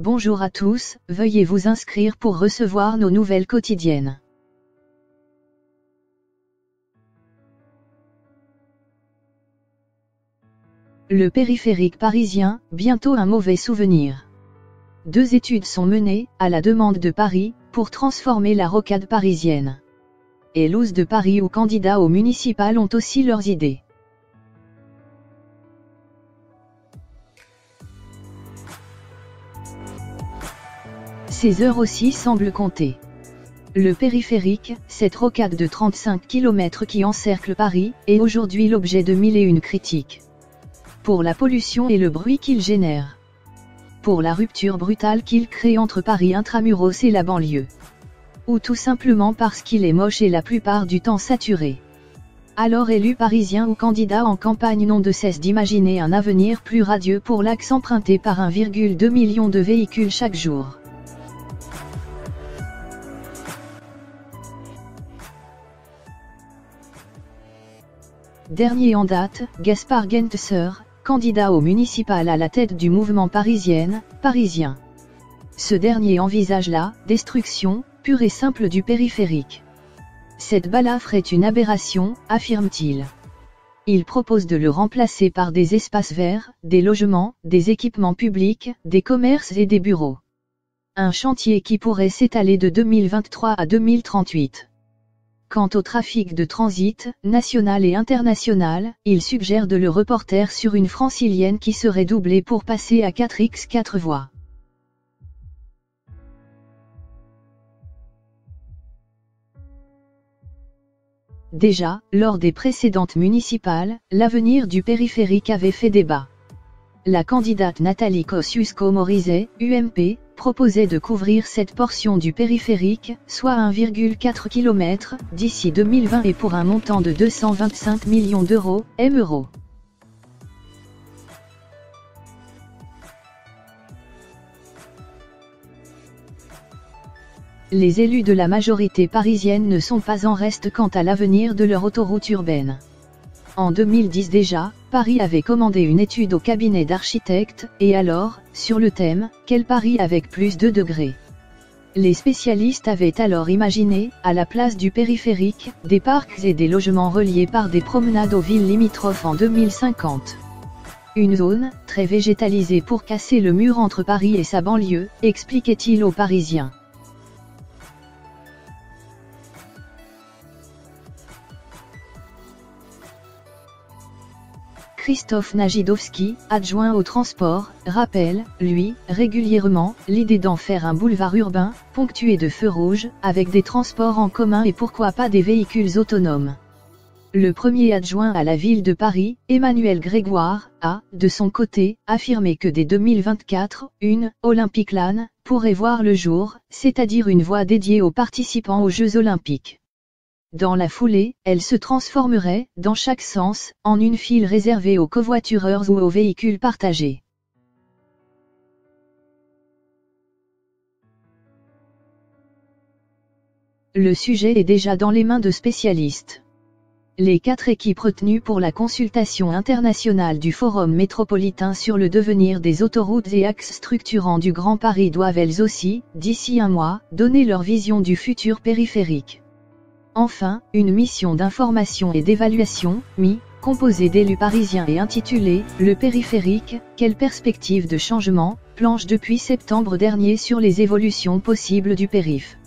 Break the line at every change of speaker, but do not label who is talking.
Bonjour à tous, veuillez vous inscrire pour recevoir nos nouvelles quotidiennes. Le périphérique parisien, bientôt un mauvais souvenir. 2 études sont menées, à la demande de Paris, pour transformer la rocade parisienne. Et l'OUS de Paris ou candidats au municipal ont aussi leurs idées. Ces heures aussi semblent compter. Le périphérique, cette rocade de 35 km qui encercle Paris, est aujourd'hui l'objet de 1001 critiques. Pour la pollution et le bruit qu'il génère. Pour la rupture brutale qu'il crée entre Paris intramuros et la banlieue. Ou tout simplement parce qu'il est moche et la plupart du temps saturé. Alors élus parisiens ou candidats en campagne n'ont de cesse d'imaginer un avenir plus radieux pour l'axe emprunté par 1,2 million de véhicules chaque jour. Dernier en date, Gaspard Gentesser, candidat au municipal à la tête du mouvement parisien. Ce dernier envisage la destruction pure et simple du périphérique. Cette balafre est une aberration, affirme-t-il. Il propose de le remplacer par des espaces verts, des logements, des équipements publics, des commerces et des bureaux. Un chantier qui pourrait s'étaler de 2023 à 2038. Quant au trafic de transit, national et international, il suggère de le reporter sur une francilienne qui serait doublée pour passer à 4x4 voies. Déjà, lors des précédentes municipales, l'avenir du périphérique avait fait débat. La candidate Nathalie Kosciusko-Morizet, UMP, proposait de couvrir cette portion du périphérique, soit 1,4 km, d'ici 2020 et pour un montant de 225 millions d'euros, €. Les élus de la majorité parisienne ne sont pas en reste quant à l'avenir de leur autoroute urbaine. En 2010 déjà, Paris avait commandé une étude au cabinet d'architectes, et alors, sur le thème « Quel Paris avec plus de degrés ?». Les spécialistes avaient alors imaginé, à la place du périphérique, des parcs et des logements reliés par des promenades aux villes limitrophes en 2050. Une zone, très végétalisée pour casser le mur entre Paris et sa banlieue, expliquait-il aux Parisiens. Christophe Najidowski, adjoint au transport, rappelle, lui, régulièrement, l'idée d'en faire un boulevard urbain, ponctué de feux rouges, avec des transports en commun et pourquoi pas des véhicules autonomes. Le premier adjoint à la ville de Paris, Emmanuel Grégoire, a, de son côté, affirmé que dès 2024, une « Olympic Lane » pourrait voir le jour, c'est-à-dire une voie dédiée aux participants aux Jeux Olympiques. Dans la foulée, elle se transformerait, dans chaque sens, en une file réservée aux covoitureurs ou aux véhicules partagés. Le sujet est déjà dans les mains de spécialistes. Les 4 équipes retenues pour la consultation internationale du Forum métropolitain sur le devenir des autoroutes et axes structurants du Grand Paris doivent elles aussi, d'ici un mois, donner leur vision du futur périphérique. Enfin, une mission d'information et d'évaluation, composée d'élus parisiens et intitulée « Le périphérique, quelle perspective de changement ?», planche depuis septembre dernier sur les évolutions possibles du périph'.